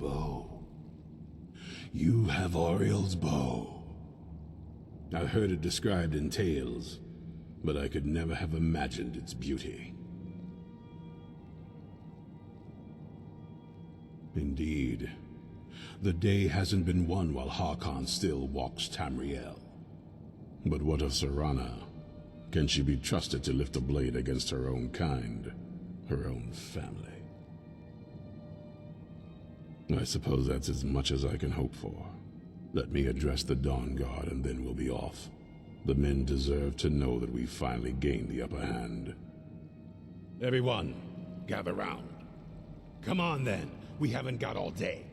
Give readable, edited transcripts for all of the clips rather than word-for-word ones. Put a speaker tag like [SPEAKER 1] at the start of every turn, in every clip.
[SPEAKER 1] bow. You have Oriel's bow. I've heard it described in tales, but I could never have imagined its beauty. Indeed, the day hasn't been won while Harkon still walks Tamriel. But what of Serana? Can she be trusted to lift a blade against her own kind, her own family? I suppose that's as much as I can hope for. Let me address the Dawnguard and then we'll be off. The men deserve to know that we finally gained the upper hand.
[SPEAKER 2] Everyone, gather round. Come on then, we haven't got all day.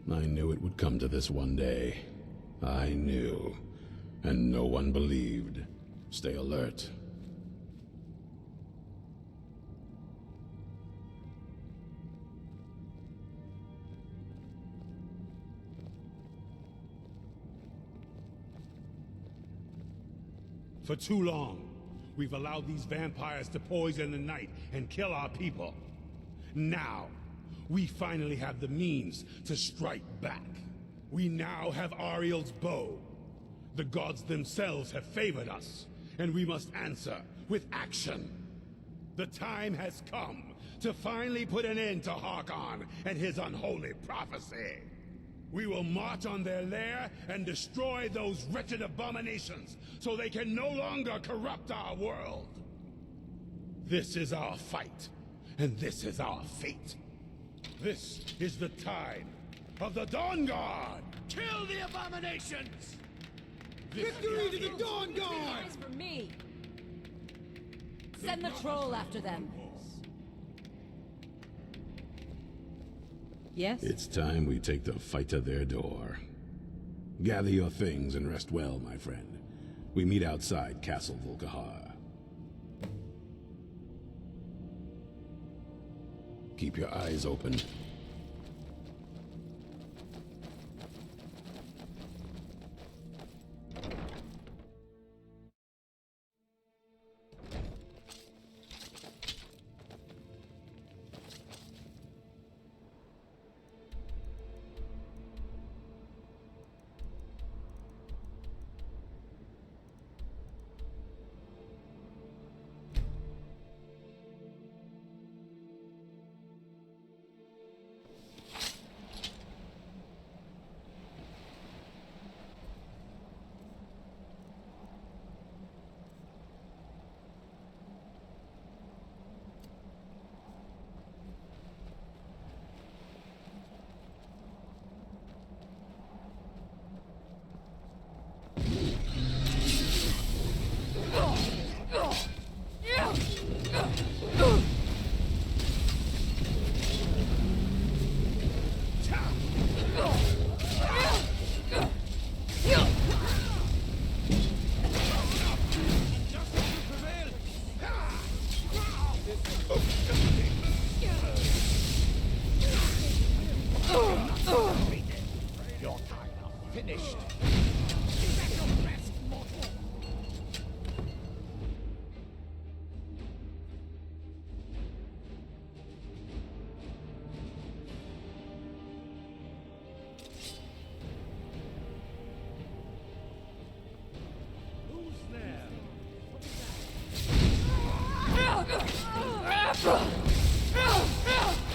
[SPEAKER 1] I knew it would come to this one day. I knew. And no one believed. Stay alert.
[SPEAKER 2] For too long, we've allowed these vampires to poison the night and kill our people. Now, we finally have the means to strike back. We now have Ariel's bow. The gods themselves have favored us, and we must answer with action. The time has come to finally put an end to Harkon and his unholy prophecy. We will march on their lair and destroy those wretched abominations so they can no longer corrupt our world. This is our fight, and this is our fate. This is the tide of the Dawnguard!
[SPEAKER 3] Kill the abominations!
[SPEAKER 4] Victory to the Dawnguard!
[SPEAKER 5] Eyes for me! Send the troll after them. Yes?
[SPEAKER 1] It's time we take the fight to their door. Gather your things and rest well, my friend. We meet outside Castle Volkihar. Keep your eyes open.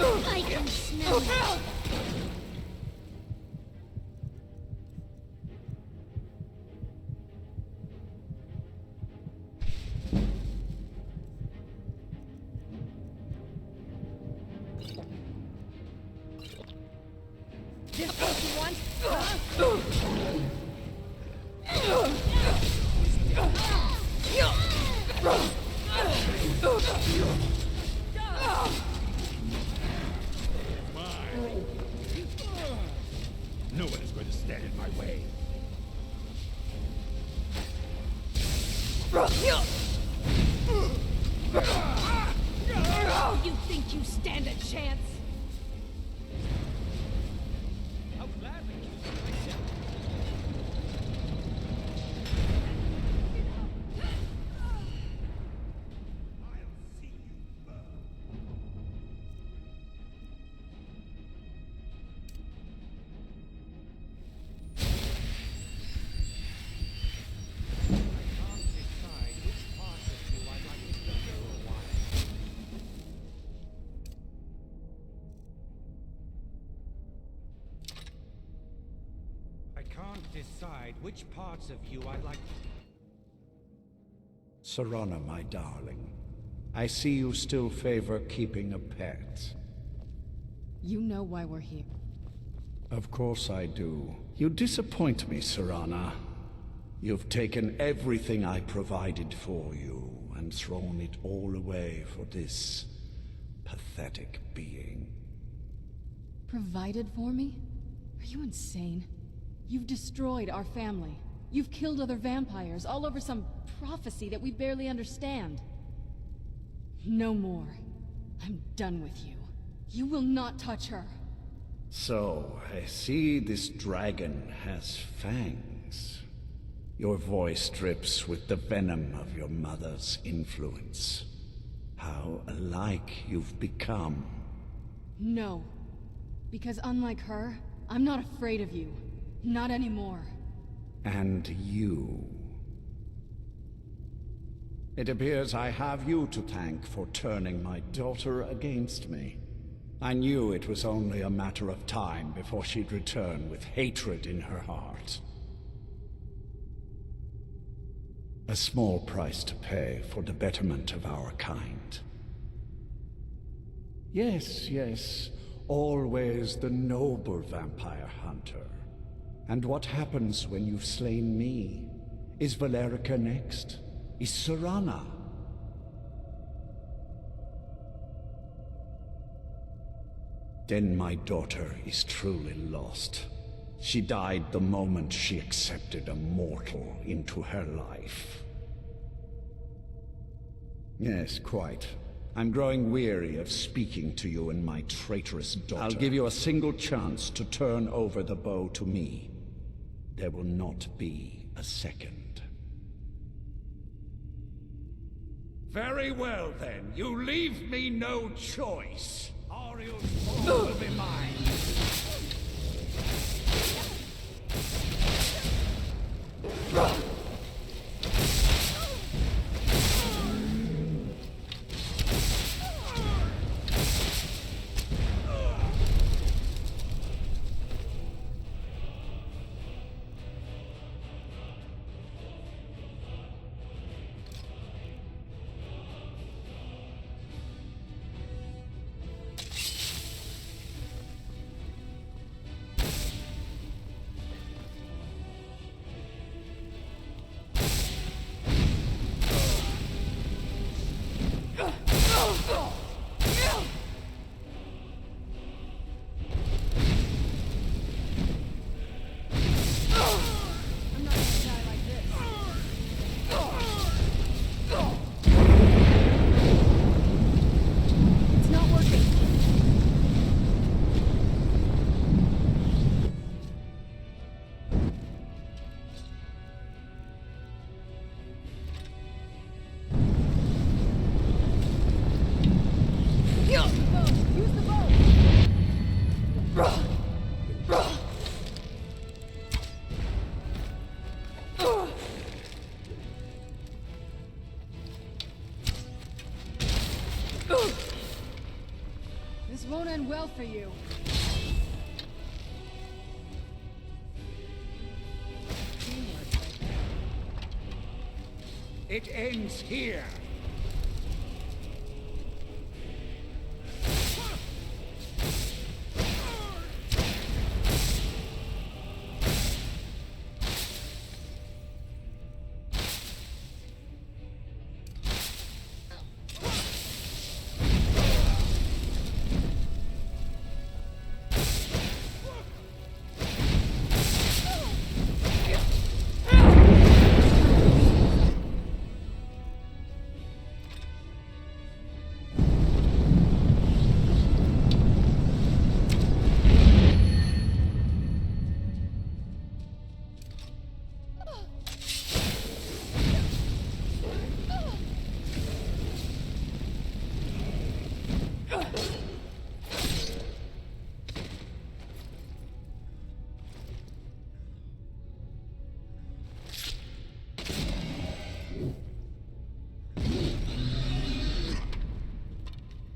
[SPEAKER 4] I can smell it.
[SPEAKER 5] This what you want? Huh?
[SPEAKER 4] You think you stand a chance?
[SPEAKER 3] I'll gladly kill you myself. I can't decide which parts of you I'd like to...
[SPEAKER 5] Serana, my darling, I see you still favor keeping a pet.
[SPEAKER 6] You know why we're here.
[SPEAKER 5] Of course I do. You disappoint me, Serana. You've taken everything I provided for you and thrown it all away for this pathetic being.
[SPEAKER 6] Provided for me? Are you insane? You've destroyed our family. You've killed other vampires all over some prophecy that we barely understand. No more. I'm done with you. You will not touch her.
[SPEAKER 5] So, I see this dragon has fangs. Your voice drips with the venom of your mother's influence. How alike you've become.
[SPEAKER 6] No. Because unlike her, I'm not afraid of you. Not anymore.
[SPEAKER 5] And you. It appears I have you to thank for turning my daughter against me. I knew it was only a matter of time before she'd return with hatred in her heart. A small price to pay for the betterment of our kind. Yes, yes, always the noble vampire hunter. And what happens when you've slain me? Is Valerica next? Is Serana? Then my daughter is truly lost. She died the moment she accepted a mortal into her life. Yes, quite. I'm growing weary of speaking to you and my traitorous daughter. I'll give you a single chance to turn over the bow to me. There will not be a second. Very well, then. You leave me no choice. Ariel's fall will be mine.
[SPEAKER 6] This won't end well for you.
[SPEAKER 5] It ends here.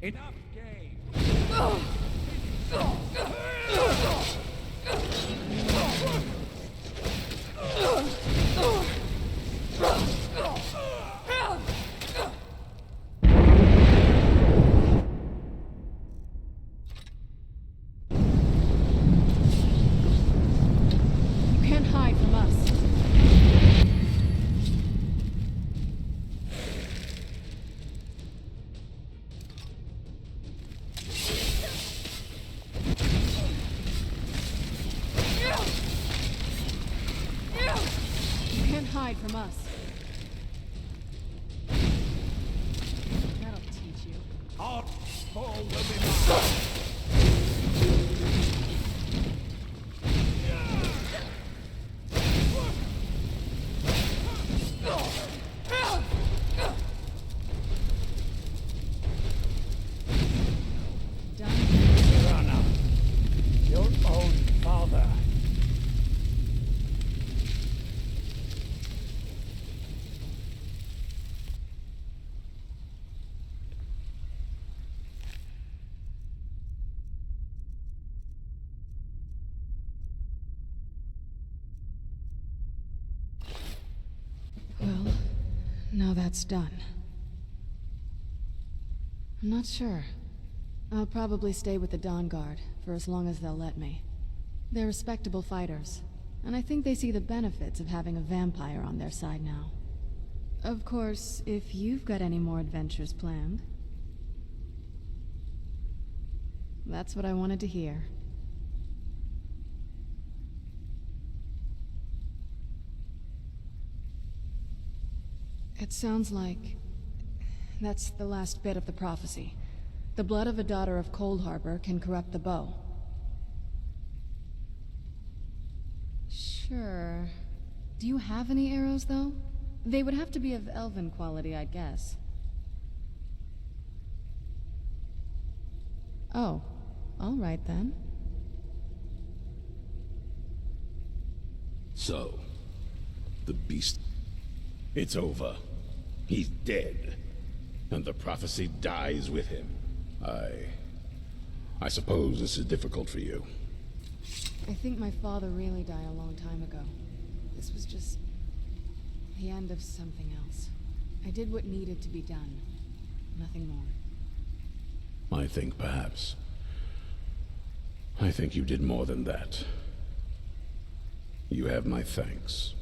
[SPEAKER 3] Enough game!
[SPEAKER 6] You can't hide from us. You can't hide from us. That'll teach you.
[SPEAKER 3] Hearthfire will be mine!
[SPEAKER 6] Done.
[SPEAKER 5] Serana, your own father.
[SPEAKER 6] Well, now that's done. I'm not sure. I'll probably stay with the Dawnguard for as long as they'll let me. They're respectable fighters, and I think they see the benefits of having a vampire on their side now. Of course, if you've got any more adventures planned. That's what I wanted to hear. It sounds like that's the last bit of the prophecy. The blood of a daughter of Cold Harbor can corrupt the bow. Sure. Do you have any arrows, though? They would have to be of elven quality, I'd guess. Oh, all right then.
[SPEAKER 1] So, the beast...
[SPEAKER 2] It's over. He's dead. And the prophecy dies with him.
[SPEAKER 1] I suppose this is difficult for you.
[SPEAKER 6] I think my father really died a long time ago. This was just the end of something else. I did what needed to be done. Nothing more.
[SPEAKER 1] I think perhaps... I think you did more than that. You have my thanks.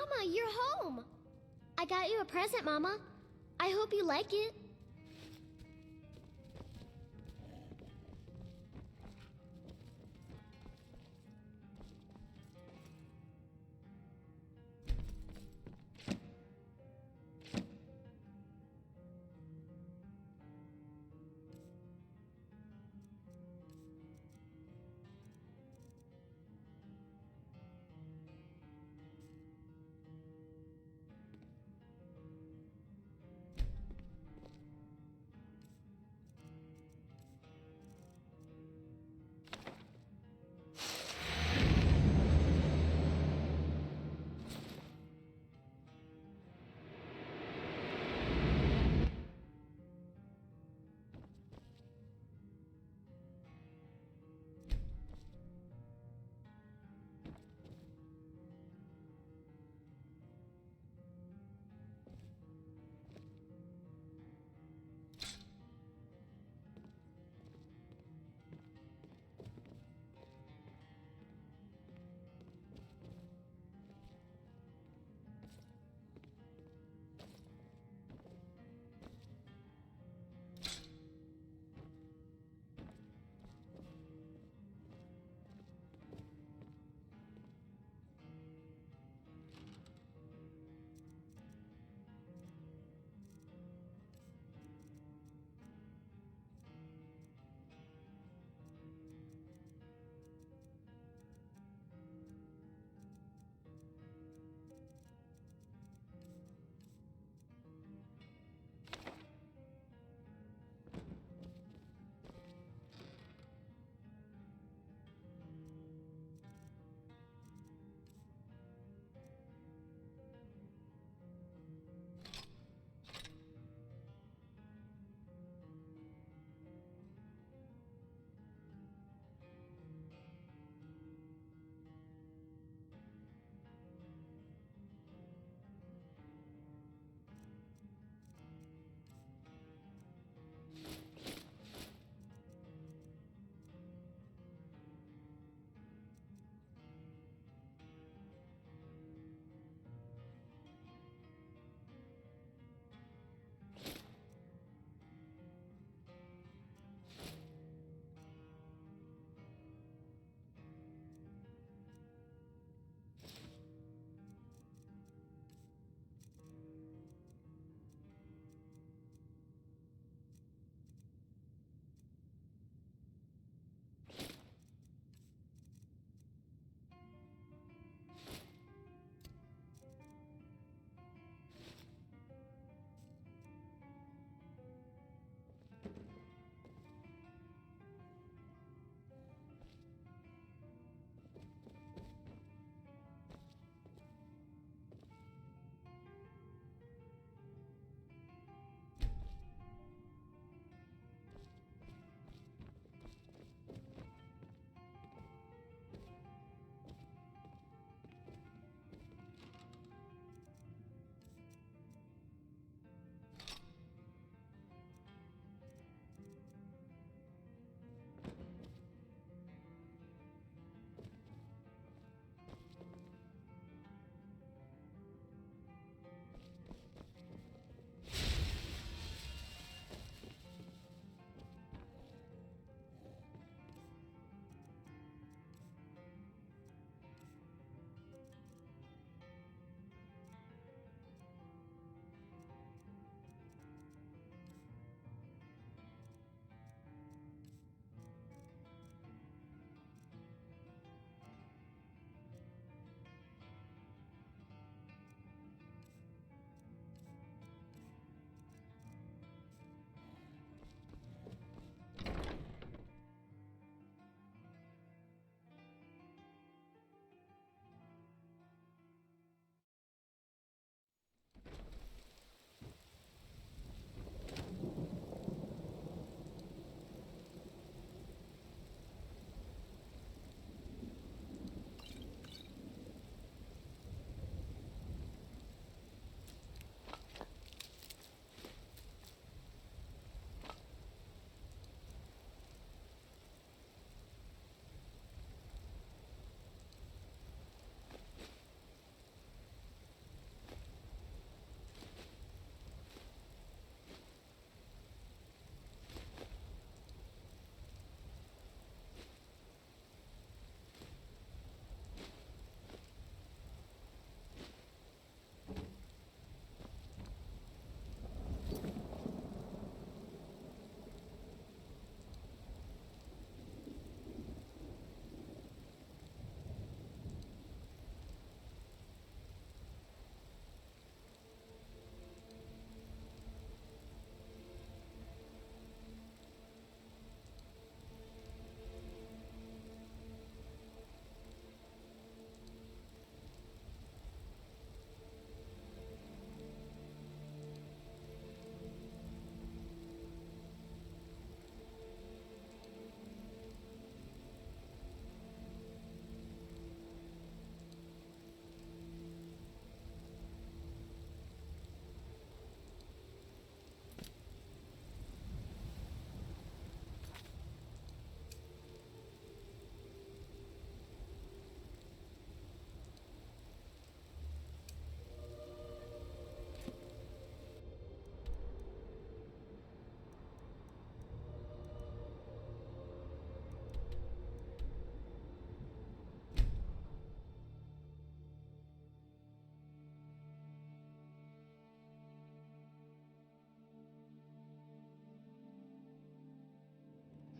[SPEAKER 7] Mama, you're home! I got you a present, Mama. I hope you like it.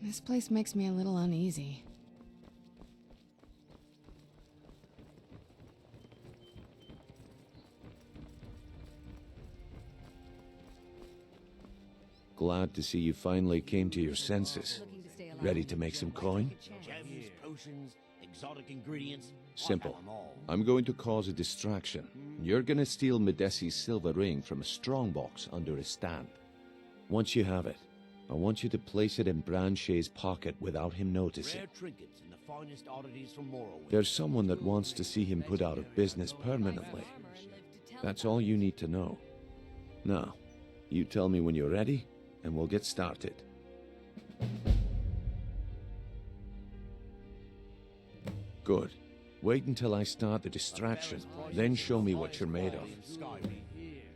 [SPEAKER 6] This place makes me a little uneasy.
[SPEAKER 8] Glad to see you finally came to your senses. Ready to make some coin?
[SPEAKER 9] Gems, potions, exotic ingredients.
[SPEAKER 8] Simple. I'm going to cause a distraction. You're gonna steal Medesi's silver ring from a strongbox under his stand. Once you have it, I want you to place it in Branchet's pocket without him noticing.
[SPEAKER 9] Rare trinkets and the finest oddities from Morrowind.
[SPEAKER 8] There's someone that wants to see him put out of business permanently. That's all you need to know. Now, you tell me when you're ready, and we'll get started. Good. Wait until I start the distraction, then show me what you're made of.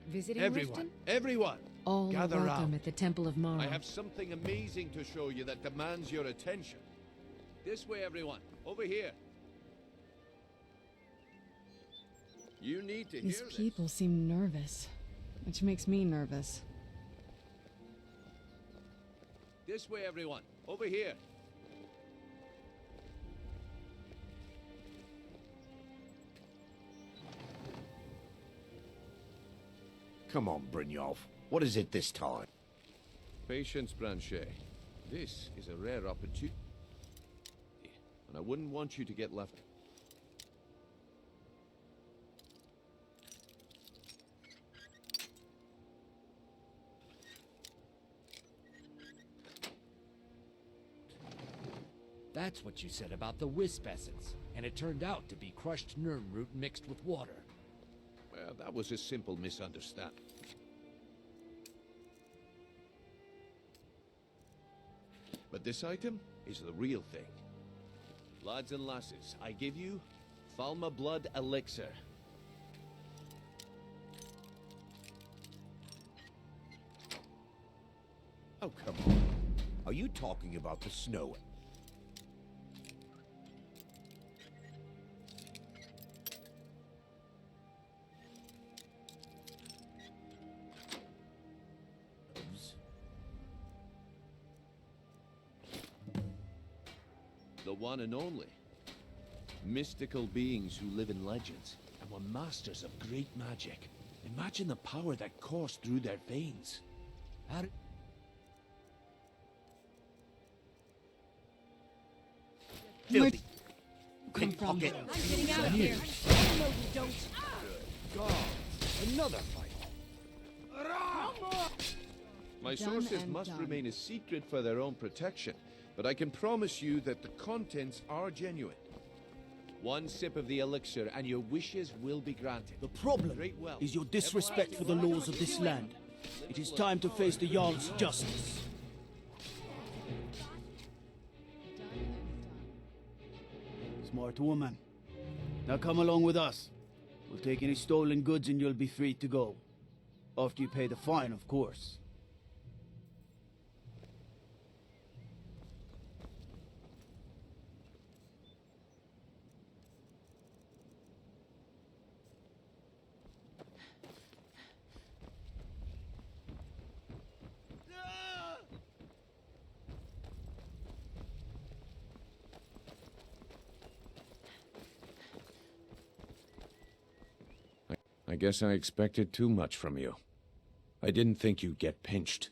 [SPEAKER 4] Visiting
[SPEAKER 10] Everyone, everyone,
[SPEAKER 6] All are
[SPEAKER 10] gather
[SPEAKER 6] welcome
[SPEAKER 10] round.
[SPEAKER 6] at the Temple of Mara.
[SPEAKER 10] I have something amazing to show you that demands your attention. This way, everyone. Over here. You need to
[SPEAKER 6] These
[SPEAKER 10] hear
[SPEAKER 6] people seem nervous, which makes me nervous.
[SPEAKER 10] this way, everyone. Over here.
[SPEAKER 9] Come on, Brynjolf. What is it this time?
[SPEAKER 10] Patience, Branchet. This is a rare opportunity, and I wouldn't want you to get left.
[SPEAKER 11] That's what you said about the wisp essence, and it turned out to be crushed nirn root mixed with water.
[SPEAKER 10] Well, that was a simple misunderstanding. But this item is the real thing. Lads and lasses, I give you Falma Blood Elixir.
[SPEAKER 9] Oh, come on. Are you talking about the snow?
[SPEAKER 10] The one and only. Mystical beings who live in legends and were masters of great magic. Imagine the power that coursed through their veins.
[SPEAKER 11] How did...
[SPEAKER 9] Filthy
[SPEAKER 6] Come from
[SPEAKER 9] pickpocket.
[SPEAKER 4] I'm getting out of here. No, you don't.
[SPEAKER 11] God, another fight.
[SPEAKER 10] My
[SPEAKER 6] Done
[SPEAKER 10] sources
[SPEAKER 6] and
[SPEAKER 10] must
[SPEAKER 6] done.
[SPEAKER 10] remain a secret for their own protection, but I can promise you that the contents are genuine. One sip of the elixir and your wishes will be granted.
[SPEAKER 12] The problem
[SPEAKER 10] Great wealth,
[SPEAKER 12] is your disrespect for the laws of this land. It is time to face the Jarl's justice. Smart woman. Now come along with us. We'll take any stolen goods and you'll be free to go. After you pay the fine, of course.
[SPEAKER 8] I guess I expected too much from you. I didn't think you'd get pinched.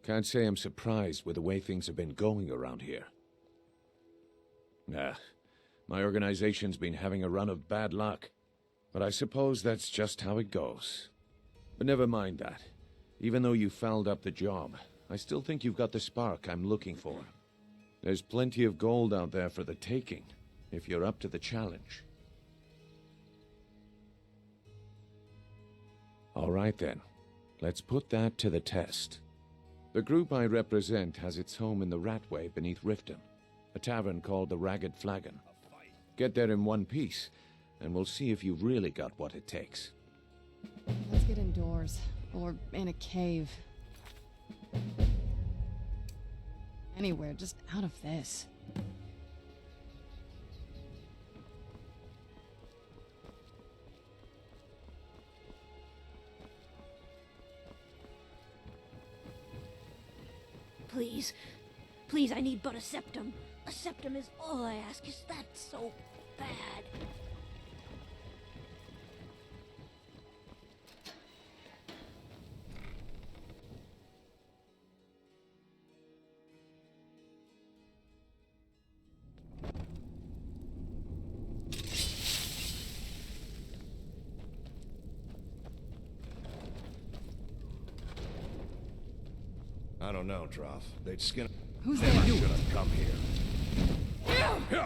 [SPEAKER 8] Can't say I'm surprised with the way things have been going around here. My organization's been having a run of bad luck. But I suppose that's just how it goes. But never mind that. Even though you fouled up the job, I still think you've got the spark I'm looking for. There's plenty of gold out there for the taking, if you're up to the challenge. All right then, let's put that to the test. The group I represent has its home in the Ratway beneath Riften, a tavern called the Ragged Flagon. Get there in one piece, and we'll see if you've really got what it takes.
[SPEAKER 6] Let's get indoors, or in a cave. Anywhere, just out of this.
[SPEAKER 7] Please, Please, I need but a septum. A septum is all I ask. Is that so bad?
[SPEAKER 9] I don't know, Droff. They'd skin.
[SPEAKER 6] Who's
[SPEAKER 9] Never
[SPEAKER 6] there?
[SPEAKER 9] should have come here.
[SPEAKER 6] There.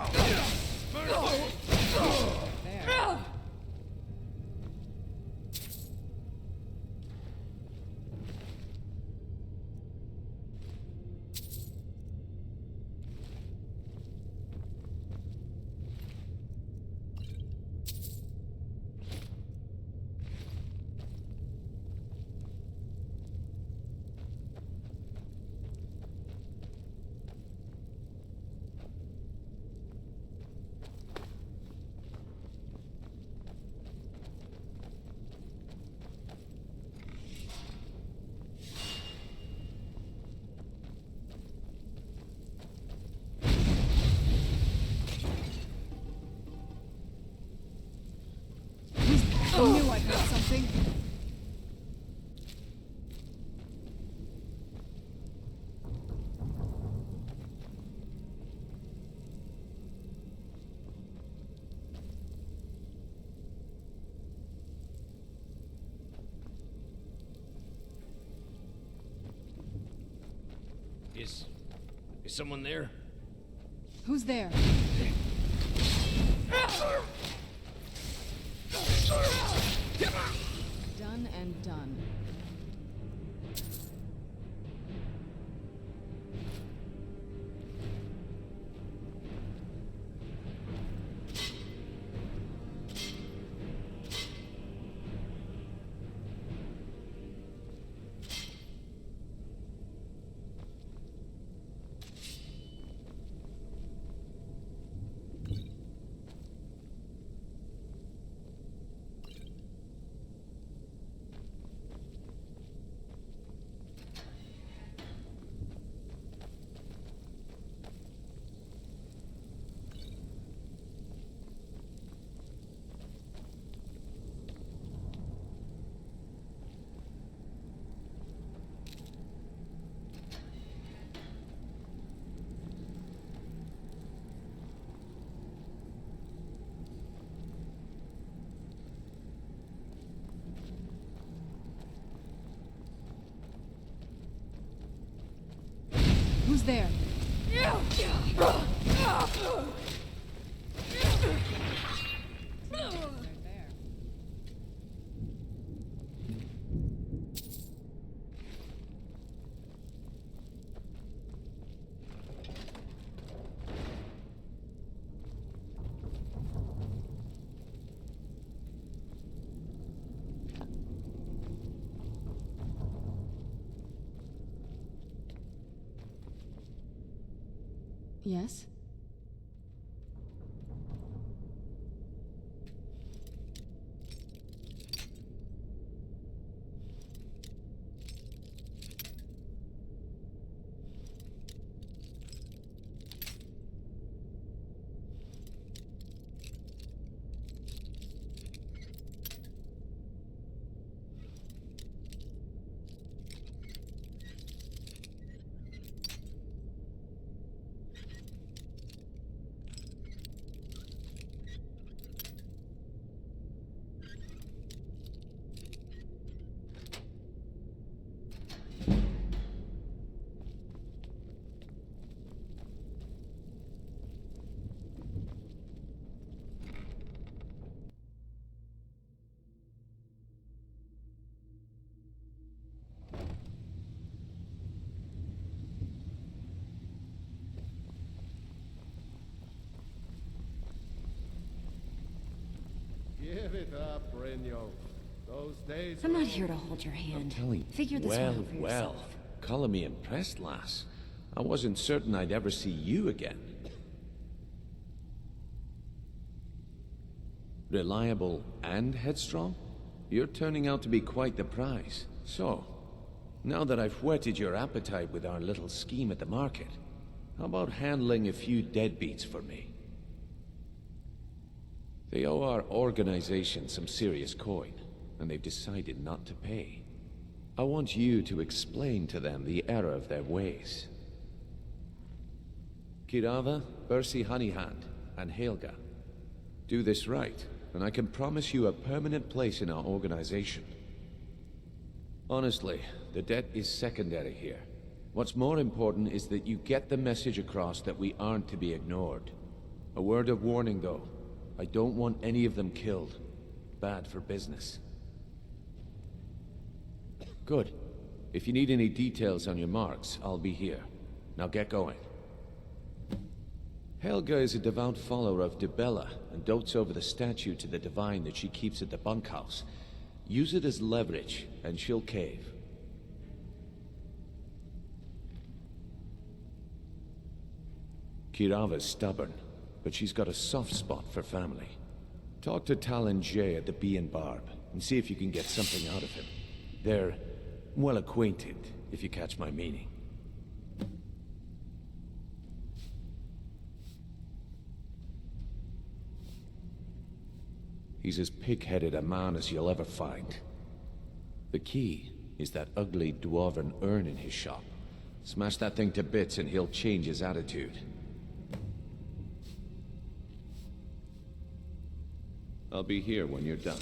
[SPEAKER 6] I knew I heard something.
[SPEAKER 10] Is someone there?
[SPEAKER 6] Who's there? Done and done. Who's there? Yes?
[SPEAKER 13] Give it up, Brynjolf. Those days.
[SPEAKER 4] I'm not here to hold your hand. Figure this one out for yourself.
[SPEAKER 8] Color me impressed, lass. I wasn't certain I'd ever see you again. Reliable and headstrong? You're turning out to be quite the prize. So, now that I've whetted your appetite with our little scheme at the market, How about handling a few deadbeats for me? They owe our organization some serious coin, and they've decided not to pay. I want you to explain to them the error of their ways. Kirava, Bersi Honeyhand, and Helga. Do this right, and I can promise you a permanent place in our organization. Honestly, the debt is secondary here. What's more important is that you get the message across that we aren't to be ignored. A word of warning, though. I don't want any of them killed. Bad for business. Good. If you need any details on your marks, I'll be here. Now get going. Helga is a devout follower of Dibella and dotes over the statue to the divine that she keeps at the bunkhouse. Use it as leverage, and she'll cave. Kirava's stubborn, but she's got a soft spot for family. Talk to Talon Jay at the Bee and Barb, and see if you can get something out of him. They're well acquainted, if you catch my meaning. He's as pig-headed a man as you'll ever find. The key is that ugly dwarven urn in his shop. Smash that thing to bits and he'll change his attitude. I'll be here when you're done.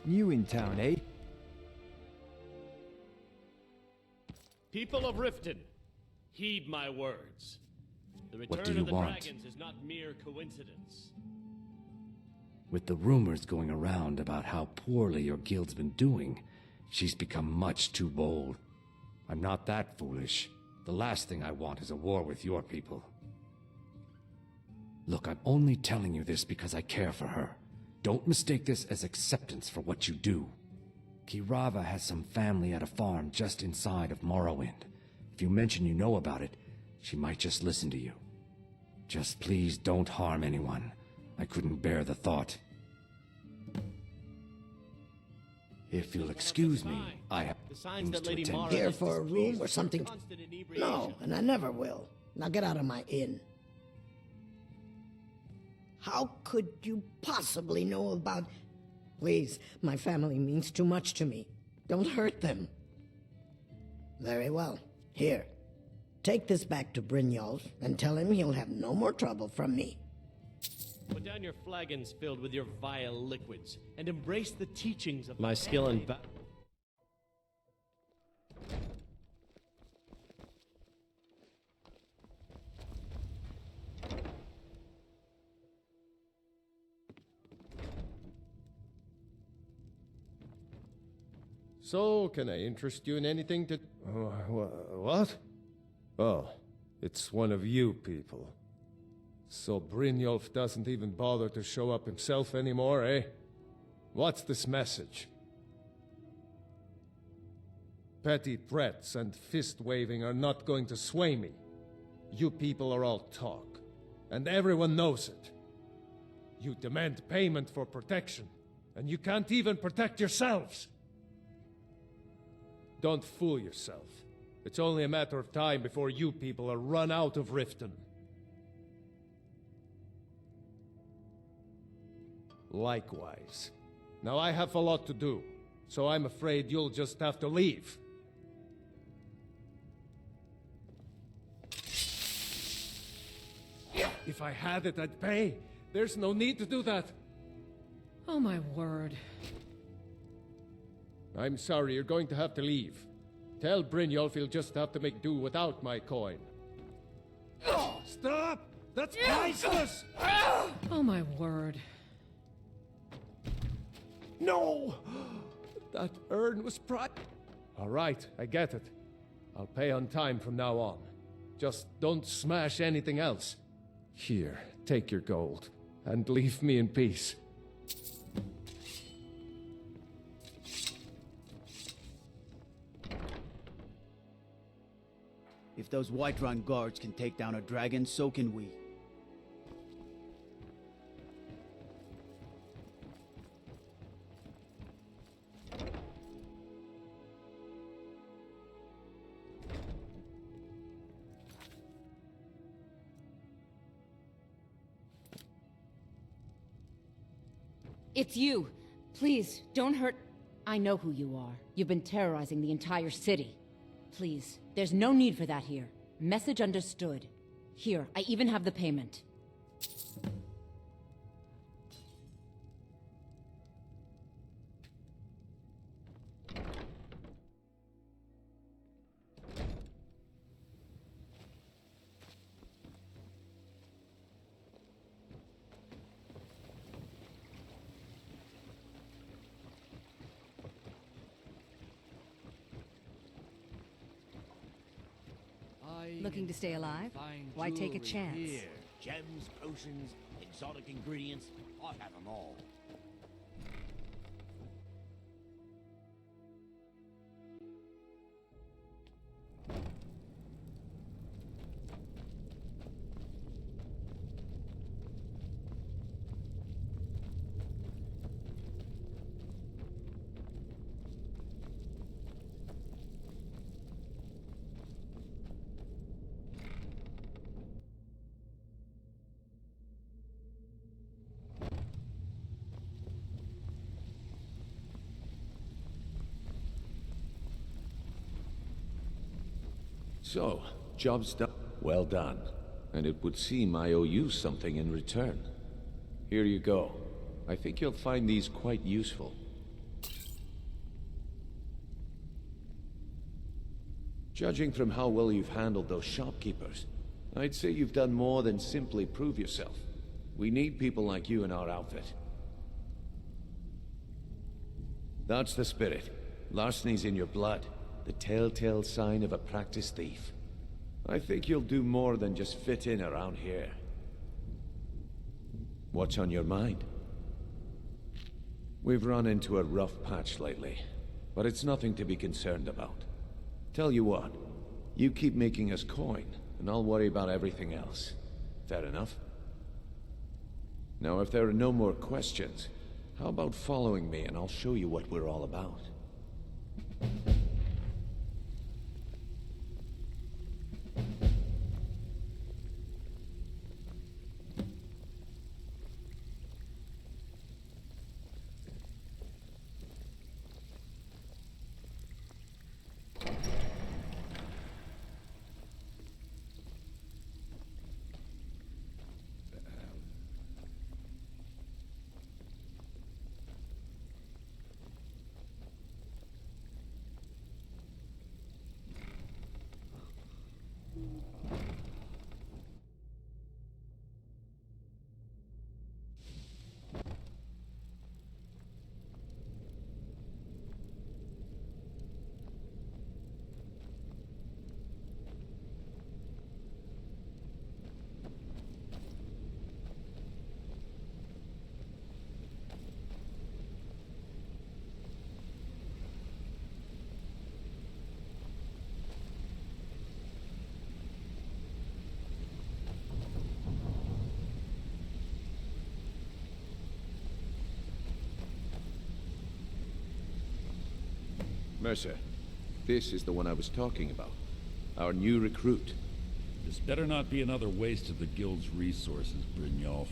[SPEAKER 14] New in town, eh?
[SPEAKER 15] People of Riften, heed my words. The
[SPEAKER 14] What do
[SPEAKER 15] return
[SPEAKER 14] you
[SPEAKER 15] of the
[SPEAKER 14] want?
[SPEAKER 15] dragons is not mere coincidence.
[SPEAKER 14] With the rumors going around about how poorly your guild's been doing, she's become much too bold. I'm not that foolish. The last thing I want is a war with your people. Look, I'm only telling you this because I care for her. Don't mistake this as acceptance for what you do. Kirava has some family at a farm just inside of Morrowind. If you mention you know about it, she might just listen to you. Just please don't harm anyone. I couldn't bear the thought. If you'll excuse me, I have things to attend to.
[SPEAKER 16] Here for a room or something? No, and I never will. Now get out of my inn. How could you possibly know about... Please, my family means too much to me. Don't hurt them. Very well. Here. Take this back to Brynjolf and tell him he'll have no more trouble from me.
[SPEAKER 15] Put down your flagons filled with your vile liquids, and embrace the teachings of my skill in battle.
[SPEAKER 13] So, can I interest you in anything to... what? Oh, it's one of you people. So Brynjolf doesn't even bother to show up himself anymore, eh? What's this message? Petty threats and fist-waving are not going to sway me. You people are all talk, and everyone knows it. You demand payment for protection, and you can't even protect yourselves! Don't fool yourself. It's only a matter of time before you people are run out of Riften. Likewise. Now I have a lot to do, so I'm afraid you'll just have to leave. If I had it, I'd pay. There's no need to do that.
[SPEAKER 6] Oh my word.
[SPEAKER 13] I'm sorry, you're going to have to leave. Tell Brynjolf he'll just have to make do without my coin. Stop! That's priceless!
[SPEAKER 6] Oh my word.
[SPEAKER 13] No! That urn was All right, I get it. I'll pay on time from now on. Just don't smash anything else. Here, take your gold, and leave me in peace.
[SPEAKER 12] If those Whiterun guards can take down a dragon, so can we.
[SPEAKER 4] It's you. Please, don't hurt... I know who you are. You've been terrorizing the entire city. Please, there's no need for that here. Message understood. Here, I even have the payment.
[SPEAKER 17] Looking to stay alive? Why take a chance?
[SPEAKER 9] Here. Gems, potions, exotic ingredients. I have them all.
[SPEAKER 8] So, job's done. Well done. And it would seem I owe you something in return. Here you go. I think you'll find these quite useful. Judging from how well you've handled those shopkeepers, I'd say you've done more than simply prove yourself. We need people like you in our outfit. That's the spirit. Larceny's in your blood. The telltale sign of a practiced thief. I think you'll do more than just fit in around here. What's on your mind? We've run into a rough patch lately, but it's nothing to be concerned about. Tell you what, you keep making us coin, and I'll worry about everything else. Fair enough? Now, if there are no more questions, how about following me and I'll show you what we're all about? Mercer, this is the one I was talking about. Our new recruit.
[SPEAKER 18] This better not be another waste of the Guild's resources, Brynjolf.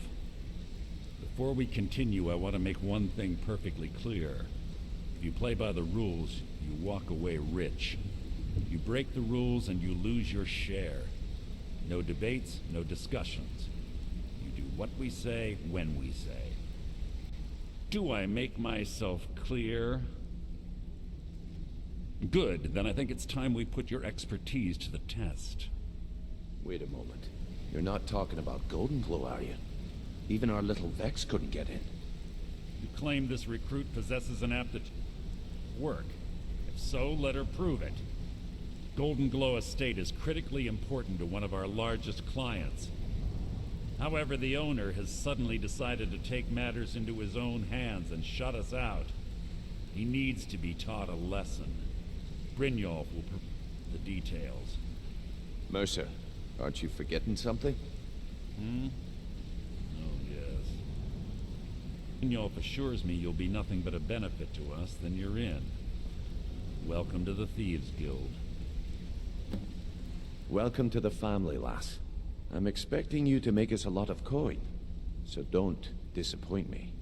[SPEAKER 18] Before we continue, I want to make one thing perfectly clear. If you play by the rules, you walk away rich. You break the rules and you lose your share. No debates, no discussions. You do what we say, when we say. Do I make myself clear? Good, then I think it's time we put your expertise to the test.
[SPEAKER 8] Wait a moment. You're not talking about Goldenglow, are you? Even our little Vex couldn't get in.
[SPEAKER 18] You claim this recruit possesses an aptitude. Work. If so, let her prove it. Goldenglow Estate is critically important to one of our largest clients. However, the owner has suddenly decided to take matters into his own hands and shut us out. He needs to be taught a lesson. Brynjolf will provide the details.
[SPEAKER 8] Mercer, aren't you forgetting something?
[SPEAKER 18] Oh, yes. Brynjolf assures me you'll be nothing but a benefit to us, then you're in. Welcome to the Thieves Guild.
[SPEAKER 8] Welcome to the family, lass. I'm expecting you to make us a lot of coin, so don't disappoint me.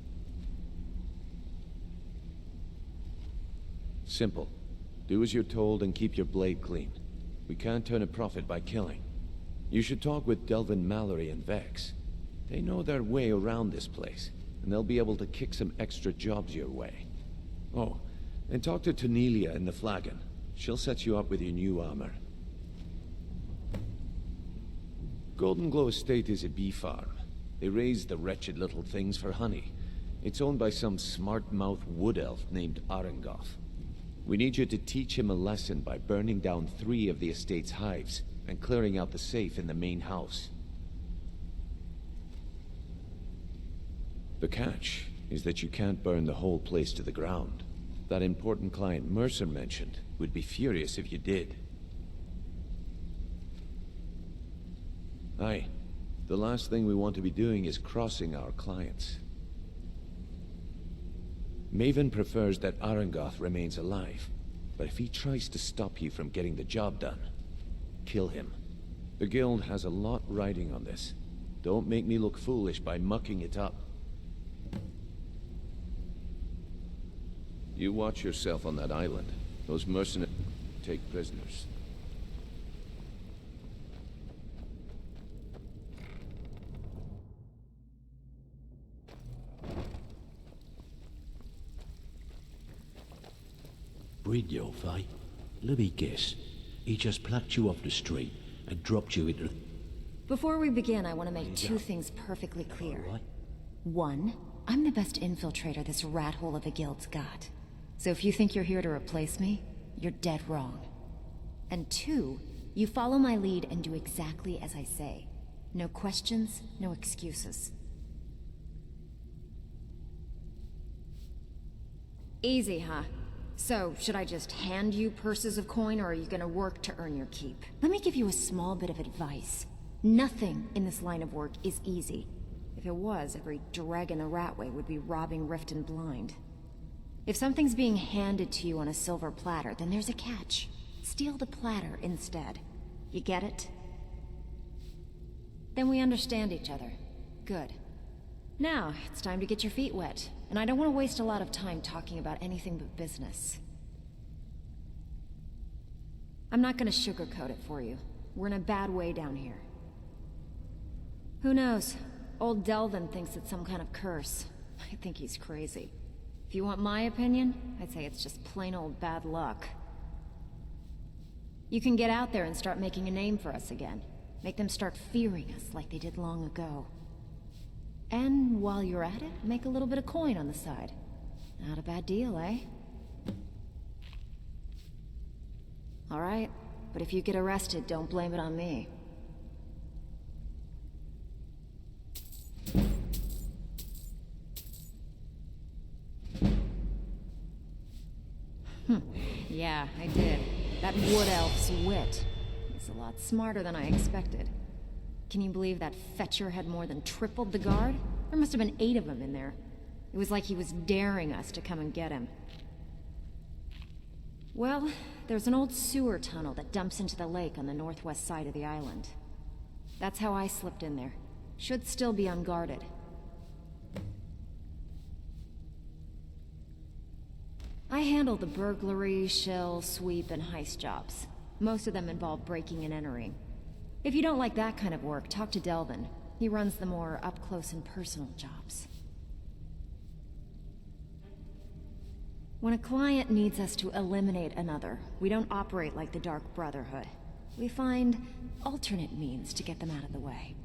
[SPEAKER 8] Simple. Do as you're told and keep your blade clean. We can't turn a profit by killing. You should talk with Delvin Mallory and Vex. They know their way around this place, and they'll be able to kick some extra jobs your way. Oh, and talk to Tanelia in the Flagon. She'll set you up with your new armor. Goldenglow Estate is a bee farm. They raise the wretched little things for honey. It's owned by some smart-mouthed wood elf named Arengoth. We need you to teach him a lesson by burning down 3 of the estate's hives and clearing out the safe in the main house. The catch is that you can't burn the whole place to the ground. That important client Mercer mentioned would be furious if you did. Aye. The last thing we want to be doing is crossing our clients. Maven prefers that Arengoth remains alive, but if he tries to stop you from getting the job done, kill him. The Guild has a lot riding on this. Don't make me look foolish by mucking it up. You watch yourself on that island. Those mercenaries take prisoners.
[SPEAKER 9] Brynjolf, eh? Let me guess. He just plucked you off the street and dropped you into...
[SPEAKER 4] Before we begin, I want to make 2 things perfectly clear. 1, I'm the best infiltrator this rat hole of a guild's got. So if you think you're here to replace me, you're dead wrong. And 2, you follow my lead and do exactly as I say. No questions, no excuses. Easy, huh? So, should I just hand you purses of coin, or are you gonna work to earn your keep? Let me give you a small bit of advice. Nothing in this line of work is easy. If it was, every dreg in the Ratway would be robbing Rift and Blind. If something's being handed to you on a silver platter, then there's a catch. Steal the platter instead. You get it? Then we understand each other. Good. Now, it's time to get your feet wet, and I don't want to waste a lot of time talking about anything but business. I'm not gonna sugarcoat it for you. We're in a bad way down here. Who knows? Old Delvin thinks it's some kind of curse. I think he's crazy. If you want my opinion, I'd say it's just plain old bad luck. You can get out there and start making a name for us again. Make them start fearing us like they did long ago. And while you're at it, make a little bit of coin on the side. Not a bad deal, eh? Alright, but if you get arrested, don't blame it on me. Yeah, I did. That wood elf's wit. He's a lot smarter than I expected. Can you believe that fetcher had more than tripled the guard? There must have been 8 of them in there. It was like he was daring us to come and get him. Well, there's an old sewer tunnel that dumps into the lake on the northwest side of the island. That's how I slipped in there. Should still be unguarded. I handle the burglary, shell, sweep, and heist jobs. Most of them involve breaking and entering. If you don't like that kind of work, talk to Delvin. He runs the more up-close and personal jobs. When a client needs us to eliminate another, we don't operate like the Dark Brotherhood. We find alternate means to get them out of the way.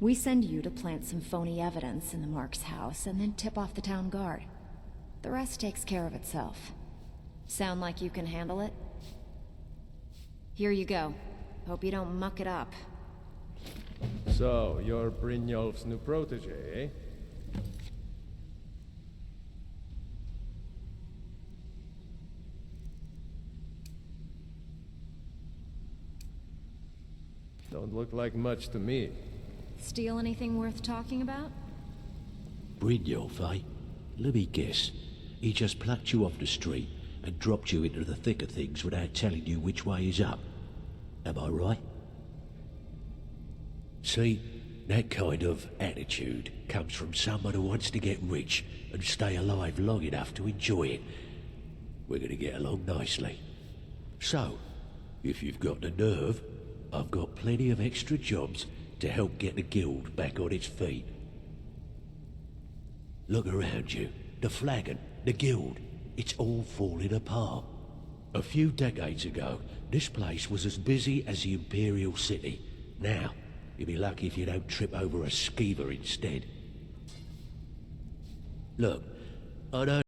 [SPEAKER 4] We send you to plant some phony evidence in the Mark's house and then tip off the town guard. The rest takes care of itself. Sound like you can handle it? Here you go. Hope you don't muck it up.
[SPEAKER 13] So, you're Brynjolf's new protege, eh? Don't look like much to me.
[SPEAKER 4] Steal anything worth talking about?
[SPEAKER 9] Brynjolf, eh? Let me guess. He just plucked you off the street and dropped you into the thick of things without telling you which way is up. Am I right? See, that kind of attitude comes from someone who wants to get rich and stay alive long enough to enjoy it. We're gonna get along nicely. So, if you've got the nerve, I've got plenty of extra jobs to help get the guild back on its feet. Look around you. The flagon, the guild, it's all falling apart. A few decades ago, this place was as busy as the Imperial City. Now, you'll be lucky if you don't trip over a skeever instead. Look, I know